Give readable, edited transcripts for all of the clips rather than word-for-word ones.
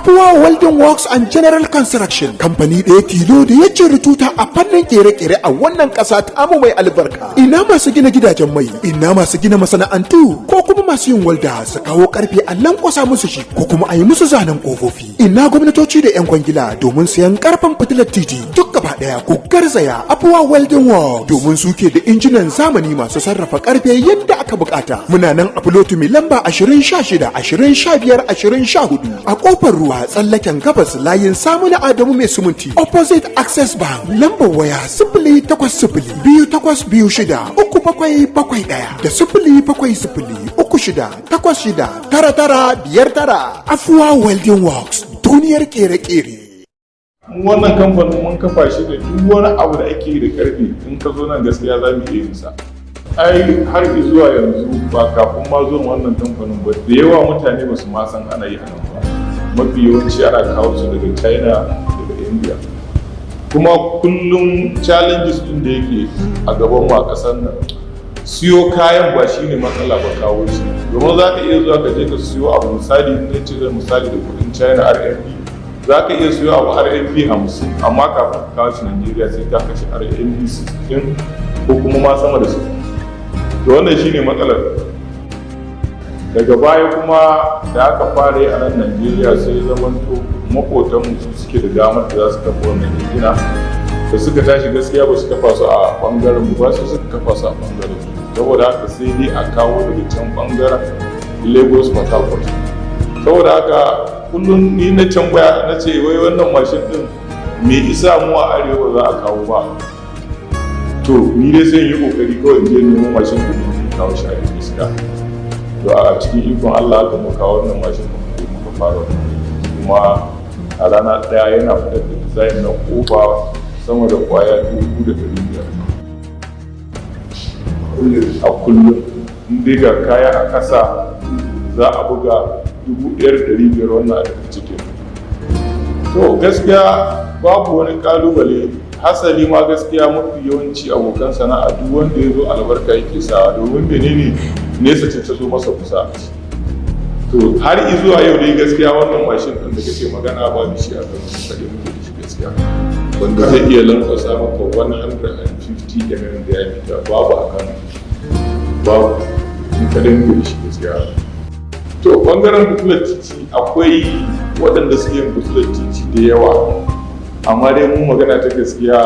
Afuwa Welding Works and General Construction, kamfani ɗaya tilo da ya cire tuta a fannin kere-kere a wannan ƙasa tamu mai albarka. Ina masu gina gidajen mai, ina masu gina masana'antu, ko kuma masu yin walda su kawo karfe a lankwasa musu shi, ko kuma a yi musu zanen ƙofofi. Ina gwamnatoci da 'yan kwangila domin sayan karfen fitilar titi, duk gaba ɗaya ku garzaya Afuwa Welding Works domin suke da injinan zamani masu sarrafa karfe yadda aka bukata. Muna nan a Filotu mai lamba 2016, 2015, 2014 a kofar ruwa tsallaken gabas layin Saminu Adamu mai siminti opposite Access Bank. Lambar waya 080-2226-3771 da 070-36-89-99. Afuwa Welding Works, duniyar kere-kere. Wannan kamfanin mun kafa shi da duk wani abu da ake yi da karfe, in ka zo nan gaskiya za mu iya yin sa. Ai har zuwa yanzu ba kafin ma zuwan wannan kamfanin ba da yawa mutane ba su ma san ana yi a nan ba. Mafi yawanci ana kawo su daga China, daga India. Kuma kullum challenges din da yake a gaban mu a ƙasar nan, siyo kayan ba shine matsala ba, kawo shi. Domin za ka iya zuwa ka je ka siyo abu misali ne ce da misali da kuɗin China RMB, za ka iya siyo abu RMB 50, amma kafin ka kawo shi Najeriya sai ka kashe RMB 60 ko kuma ma sama da su. To wannan shine matsalar. Daga baya kuma da aka fara yi a nan Najeriya sai zamanto makotanmu su suke da damar da za su kafa wannan injina, da suka tashi gaskiya ba su kafa su a bangaren ba, su suka kafa su a bangaren su. Saboda haka sai dai a kawo daga can bangaren Lagos, Port Harcourt. Saboda haka kullum ni na can baya na ce wai wannan mashin din me isa mu a arewa za a kawo ba. To ni dai sai yi kokari kawai in je nemo mashin din da kawo shi a iska. To a cikin ikon Allah aka muka wannan mashin din muka fara, kuma a rana daya yana fitar da design na kofa sama da kwaya 2,500 a kullum. In dai ga kaya a ƙasa za a buga 1,500 wannan a cikin. To gaskiya babu wani kalubale, hasali ma gaskiya mafi yawanci abokan sana'a duk wanda ya zo albarka yake sawa, domin menene nesa ce ta zo masa kusa. To har zuwa yau dai gaskiya wannan mashin ɗin da kake magana ba da shi a kan kaɗai muke da shi gaskiya, wanda zai iya lankwasa maka 150 mm diameter babu a kan babu in kaɗai muke da shi gaskiya. To bangaren fitilar titi akwai waɗanda suke yin fitilar titi da yawa, amma dai mu magana ta gaskiya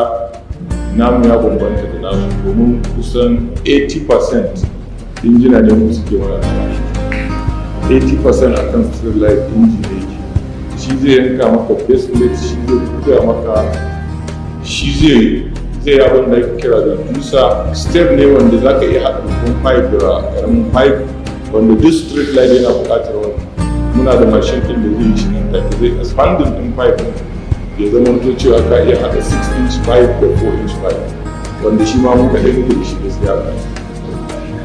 namu ya bambanta da nasu, domin kusan 80% injina ne mu suke mana nama. 80% akan street light inji ne yake, shi zai yanka maka base plate, shi zai buga maka, shi zai abin da ake kira da dusa step ne wanda za ka iya haɗa babban pipe da ƙaramin pipe, wanda duk street light yana buƙatar wannan. Muna da mashin ɗin da zai yi shi nan take, zai expanding ɗin pipe ya zama to cewa ka iya haɗa 6-inch pipe da 4-inch pipe, wanda shi ma muka ɗaya muke da shi gaskiya ka.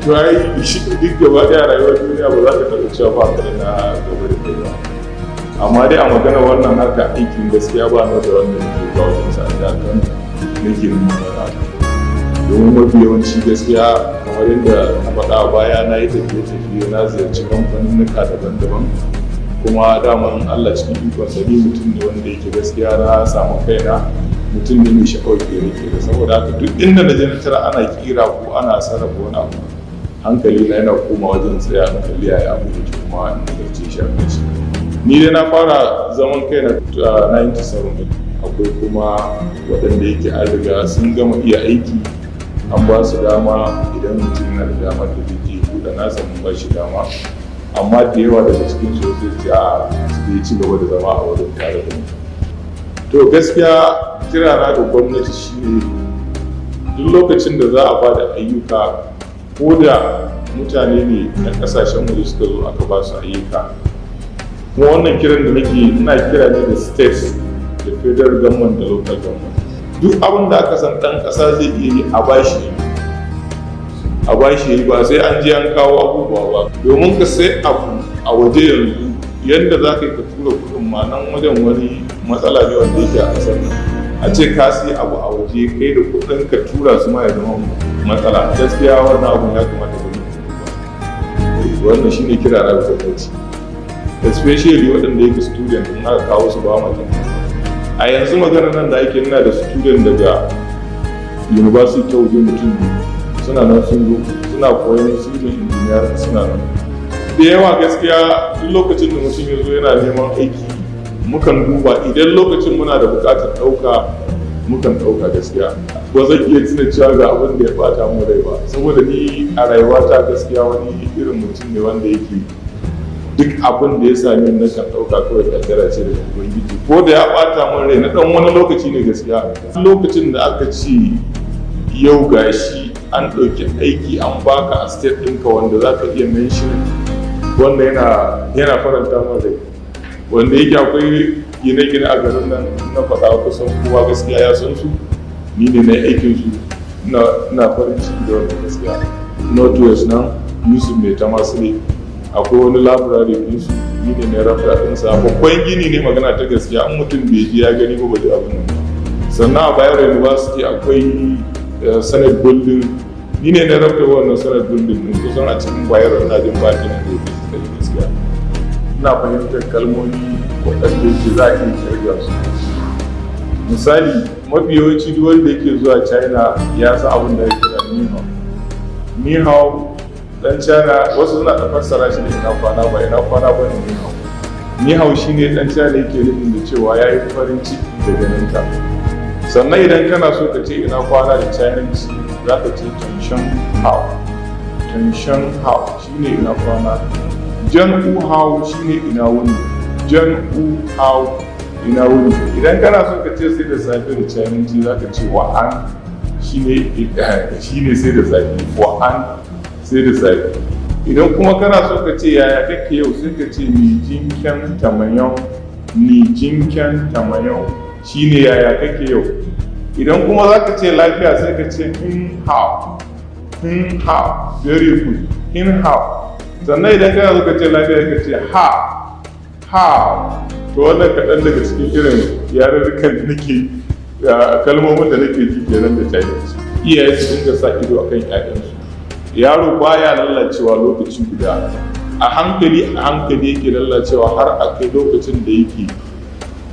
To ai shi duk gaba ɗaya rayuwar duniya ba za ka taɓa cewa ba ka da na gaba da kai ba. Amma dai a magana wannan harka aikin gaskiya ba na da wannan ke ga wajen sa da kan nake nuna haka. Domin mafi yawanci gaskiya kamar yadda na faɗa a baya, na yi tafiye-tafiye, na ziyarci kamfaninnika daban-daban, kuma daman Allah cikin ikon sani mutum ne wanda yake gaskiya na samu kaina mutum ne mai sha'awar kere-kere. Saboda haka duk inda na je na tara ana kira ko ana sarrafa wani abu, hankali na yana koma wajen tsaya na kalli yaya abu da ke kuma in zarce shi a kai shi. Ni dai na fara zaman kaina a 97, akwai kuma waɗanda yake an riga sun gama iya aiki, an ba su dama idan mutum yana da damar da zai je buɗe nasa mun ba shi dama, amma da yawa daga cikin su zai ce a su ci gaba da zama a wajen tare da mu. To gaskiya kirana da gwamnati shine duk lokacin da za a ba da ayyuka, ko da mutane ne na kasashen waje suka zo aka ba su ayyuka, kuma wannan kiran da nake ina kira ne da states da federal government da local government, duk abin da aka san ɗan ƙasa zai iya yi a bashi ba sai an je an kawo abubuwa ba. Domin ka sai abu a waje yanzu yadda za ka yi ka tura kuɗin ma nan wajen wani matsala ne wanda yake a ƙasar nan. A ce ka sai abu a waje kai da kuɗin ka tura su ma ya zama matsala. Gaskiya wannan abun ya kamata gwamnati ta duba. Wannan shine kira na gwamnati. especially waɗanda yake student in aka kawo su ba mata. A yanzu magana nan da ake nuna da student daga university ta waje mutum suna nan sun zo suna koyon civil engineer suna nan da yawa. Gaskiya duk lokacin da mutum ya zo yana neman aiki mukan duba, idan lokacin muna da buƙatar ɗauka mukan ɗauka gaskiya. Ba zan iya tuna cewa ga abin da ya bata mu rai ba, saboda ni a rayuwata gaskiya wani irin mutum ne wanda yake duk abin da ya sami na kan ɗauka kawai kaddara ce daga ubangiji. Ko da ya bata mun rai na ɗan wani lokaci ne gaskiya. Lokacin da aka ce yau gashi an ɗauki aiki an baka a state ɗinka wanda za ka iya mention wanda yana faranta mun rai, wanda yake akwai gine-gine a garin nan na faɗa kusan kowa gaskiya ya san su, ni ne na aikin su, na farin ciki da wanda gaskiya. Northwest nan Yusuf mai ta masu ne, akwai wani library din su, ni ne na rafa ɗinsa. Babban gini ne magana ta gaskiya, an mutum bai ji ya gani ba da abin nan. Sannan a Bayero University akwai Senate building, ni ne na rafa wannan Senate building din kusan a cikin Bayero na jin baki na da gaskiya. Ina fahimtar kalmomi waɗanda yake za a iya kirga su. Misali, mafi yawanci duk wanda yake zuwa China ya san abin da ya kira ni hao. Dan China wasu suna da fassara shi da ina kwana ba ne ni hao shine dan China yake nufin da cewa yayi farin ciki da ganin ka. Sannan idan kana so ka ce ina kwana da Chinese za ka ce tanshan hao shine ina kwana. Jan u hao shine ina wuni. Idan kana so ka ce sai da safe da Chinese za ka ce wa'an shine sai da safe, wa'an sai da safe. Idan kuma kana so ka ce yaya kake yau sai ka ce ni jinken tamayon shine yaya kake yau. Idan kuma za ka ce lafiya sai ka ce how, very good, sannan idan kana so ka ce lafiya ka ce how. To wannan kaɗan daga cikin irin yarurrukan da nake kalmomin da nake ji kenan da Chinese. Iyaye su dinga sa ido akan ƴaƴansu. Yaro baya lallacewa lokaci guda, a hankali yake lallacewa har a kai lokacin da yake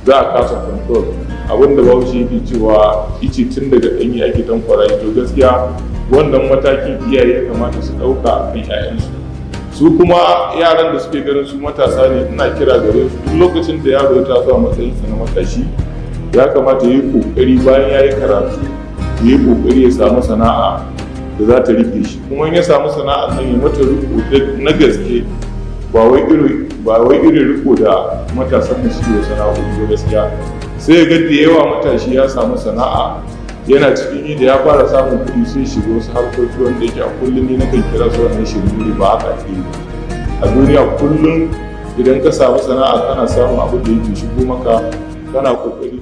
za a kasa control. Abinda Bahaushe yake cewa ice tun daga ɗanyi ake tankwara. To gaskiya wannan matakin iyaye ya kamata su ɗauka a kan ƴaƴansu. Su kuma yaran da suke ganin su matasa ne, ina kira gare su duk lokacin da yaro ya taso a matsayinsa na matashi ya kamata ya yi kokari bayan ya yi karatu ya yi kokari ya samu sana'a da za ta rike shi, kuma in ya samu sana'a nan ya mata riko na gaske, ba wai irin riko da matasan da suke sana'o'i ba gaskiya. Sai ya ga da yawa matashi ya samu sana'a yana cikin yi da ya fara samun kuɗi sai shiga wasu harkoki wanda yake a kullum ne nakan kira su wannan shirin ba haka ake yi a duniya. Kullum idan ka samu sana'a kana samun abin da yake shigo maka, kana kokari